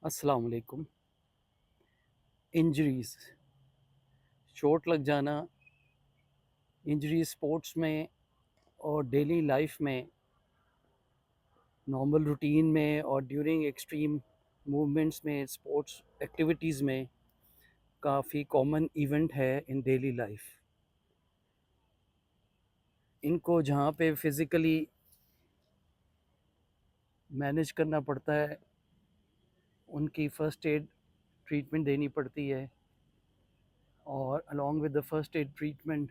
अस्सलाम वालेकुम। इंजरीज़, चोट लग जाना, इंजरी स्पोर्ट्स में और डेली लाइफ में, नॉर्मल रूटीन में और ड्यूरिंग एक्सट्रीम मूवमेंट्स में, स्पोर्ट्स एक्टिविटीज़ में काफ़ी कॉमन इवेंट है इन डेली लाइफ। इनको जहाँ पे फिज़िकली मैनेज करना पड़ता है, उनकी फ़र्स्ट एड ट्रीटमेंट देनी पड़ती है और along with the first aid treatment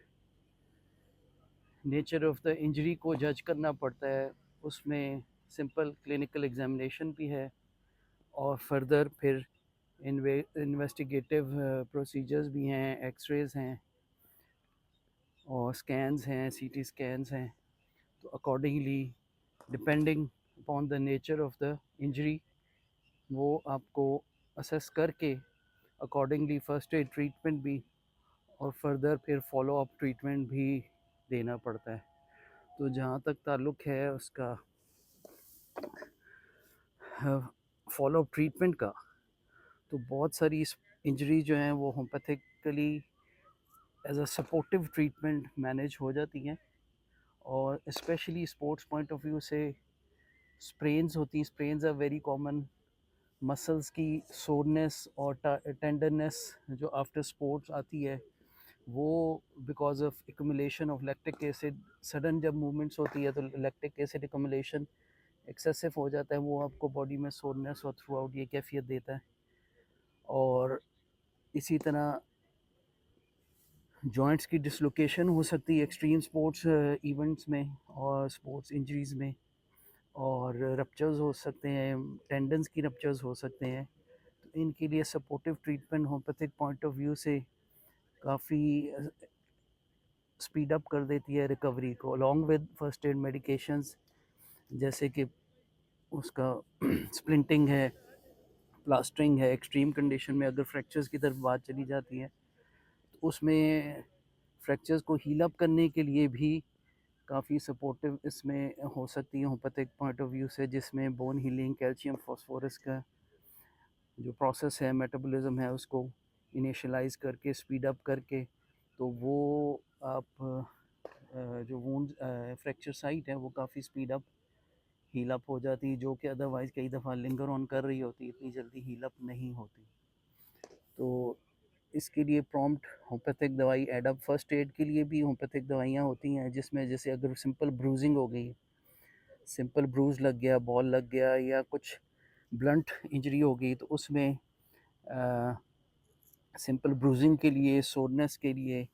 nature of the injury को जज करना पड़ता है। उसमें सिंपल क्लिनिकल एग्ज़ामिनेशन भी है और फर्दर फिर इन्वेस्टिगेटिव प्रोसीजर्स भी हैं, एक्सरेज हैं और स्कैन्स हैं, सीटी स्कैन्स हैं। तो accordingly depending upon the nature of the injury वो आपको असेस करके अकॉर्डिंगली फर्स्ट एड ट्रीटमेंट भी और फर्दर फिर फॉलो अप ट्रीटमेंट भी देना पड़ता है। तो जहाँ तक ताल्लुक़ है उसका फॉलो अप ट्रीटमेंट का, तो बहुत सारी इंजरी जो हैं वो homeopathically as a supportive treatment manage हो जाती हैं। और specially sports point of view से स्प्रेन्स होती हैं। Sprains are very common. Muscles की सोरनेस और टेंडरनेस जो आफ्टर स्पोर्ट्स आती है, वो because of accumulation of lactic acid, sudden जब मूवमेंट्स होती है तो लैक्टिक एसिड एक्यूमुलेशन एक्सेसिव हो जाता है, वो आपको बॉडी में सोरनेस और थ्रू आउट ये कैफियत देता है। और इसी तरह जॉइंट्स की डिसलोकेशन हो सकती है एक्सट्रीम स्पोर्ट्स इवेंट्स में और स्पोर्ट्स इंजरीज़ में, और रप्चर्स हो सकते हैं, टेंडन्स की रप्चर्स हो सकते हैं। तो इनके लिए supportive treatment homeopathic point of view से काफ़ी स्पीड अप कर देती है रिकवरी को, along with first aid medications, जैसे कि उसका स्प्लिंटिंग है, प्लास्टरिंग है। एक्सट्रीम कंडीशन में अगर फ्रैक्चर्स की तरफ बात चली जाती है तो उसमें फ्रैक्चर्स को हील अप करने के लिए भी काफ़ी सपोर्टिव इसमें हो सकती है होम्योपैथिक पॉइंट ऑफ व्यू से, जिसमें बोन हीलिंग, कैल्शियम फास्फोरस का जो प्रोसेस है, मेटाबॉलिज्म है, उसको इनिशियलाइज करके स्पीड अप करके, तो वो आप जो वूंड फ्रैक्चर साइट है वो काफ़ी स्पीड अप हील अप हो जाती है, जो कि अदरवाइज़ कई दफ़ा लिंगर ऑन कर रही होती है, इतनी जल्दी हील अप नहीं होती। तो इसके लिए प्रॉम्प्ट होम्योपैथिक दवाई एडअप, फर्स्ट एड के लिए भी होम्योपैथिक दवाइयाँ होती हैं, जिसमें जैसे अगर सिंपल ब्रूजिंग हो गई, सिंपल ब्रूज लग गया, बॉल लग गया या कुछ ब्लंट इंजरी हो गई, तो उसमें सिंपल ब्रूजिंग के लिए, सोरनेस के लिए,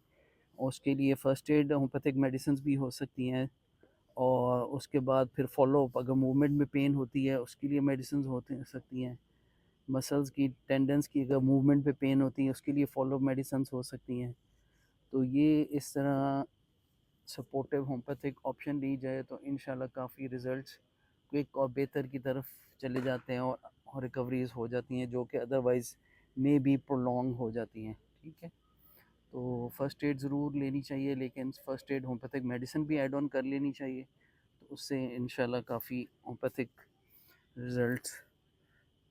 उसके लिए फ़र्स्ट एड होम्योपैथिक मेडिसिन्स भी हो सकती हैं। और उसके बाद फिर फॉलो अप, अगर मूवमेंट में पेन होती है उसके लिए मेडिसिन्स होती सकती हैं। मसल्स की, टेंडन्स की अगर मूवमेंट पे पेन होती है उसके लिए फॉलो मेडिसिन्स हो सकती हैं। तो ये इस तरह सपोर्टिव होम्योपैथिक ऑप्शन ली जाए तो इंशाल्लाह काफ़ी रिज़ल्ट्स क्विक और बेहतर की तरफ चले जाते हैं और रिकवरीज़ हो जाती हैं, जो कि अदरवाइज़ मे बी प्रोलॉन्ग हो जाती हैं। ठीक है? तो फ़र्स्ट एड ज़रूर लेनी चाहिए, लेकिन फ़र्स्ट एड होम्योपैथिक मेडिसिन भी ऐड ऑन कर लेनी चाहिए, तो उससे इंशाल्लाह काफ़ी होम्योपैथिक रिज़ल्ट्स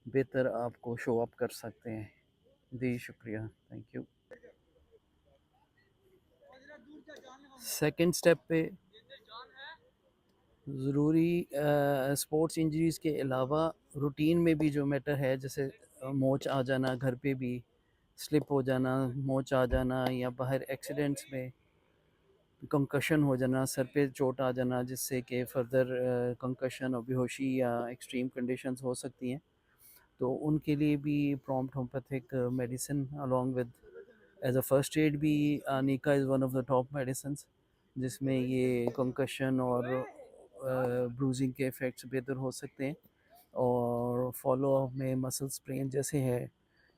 बेहतर आपको शो अप कर सकते हैं। जी शुक्रिया, थैंक यू। सेकंड स्टेप पे ज़रूरी स्पोर्ट्स इंजरीज़ के अलावा रूटीन में भी जो मैटर है, जैसे मोच आ जाना, घर पे भी स्लिप हो जाना, मोच आ जाना, या बाहर एक्सीडेंट्स में कंकशन हो जाना, सर पे चोट आ जाना, जिससे कि फर्दर कंकशन और बेहोशी या एक्सट्रीम कंडीशंस हो सकती हैं। तो उनके लिए भी prompt homeopathic medicine along with as a first aid भी, arnica is one of the top medicines, जिसमें ये कंकशन और ब्रूजिंग के इफ़ेक्ट्स बेहतर हो सकते हैं। और फॉलो अप में मसल स्प्रेन जैसे है,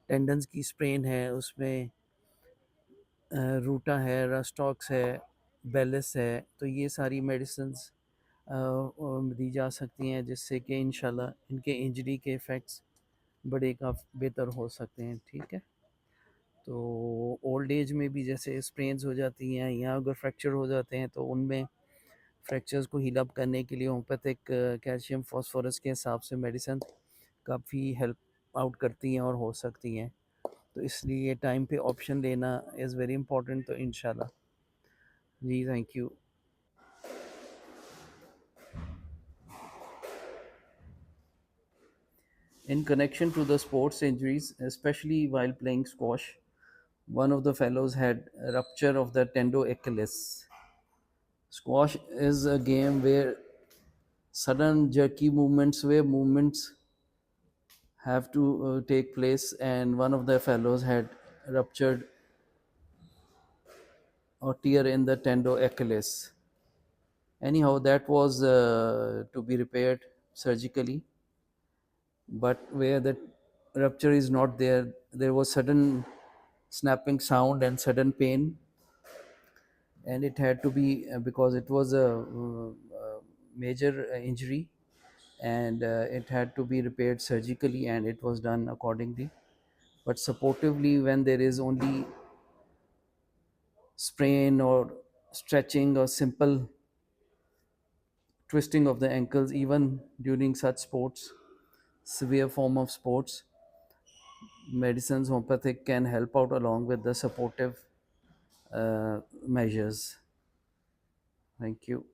टेंडन्स की स्प्रेन है, उसमें रूटा है, रस्टॉक्स है, बेलिस है, तो ये सारी मेडिसिन्स दी जा सकती हैं, जिससे कि इंशाल्लाह इनके इंजरी के इफ़ेक्ट्स बड़े काफ़ी बेहतर हो सकते हैं। ठीक है? तो ओल्ड एज में भी जैसे स्प्रेन्स हो जाती हैं या अगर फ्रैक्चर हो जाते हैं, तो उनमें फ्रैक्चर्स को हील अप करने के लिए होम्योपैथिक कैल्शियम फास्फोरस के हिसाब से मेडिसिन काफ़ी हेल्प आउट करती हैं और हो सकती हैं, तो इसलिए टाइम पे ऑप्शन लेना इज़ वेरी इंपॉर्टेंट। तो इंशाल्लाह जी, thank you. In connection to the sports injuries, especially while playing squash, one of the fellows had a rupture of the tendo Achilles. Squash is a game where sudden jerky movements, where movements have to take place, and one of the fellows had ruptured or tear in the tendo Achilles. Anyhow, that was to be repaired surgically, but where the rupture is not there, there was sudden snapping sound and sudden pain, and it had to be because it was a major injury, and it had to be repaired surgically, and it was done accordingly. But supportively, when there is only sprain or stretching or simple twisting of the ankles, even during such sports, severe form of sports, medicines homeopathic can help out along with the supportive measures. Thank you.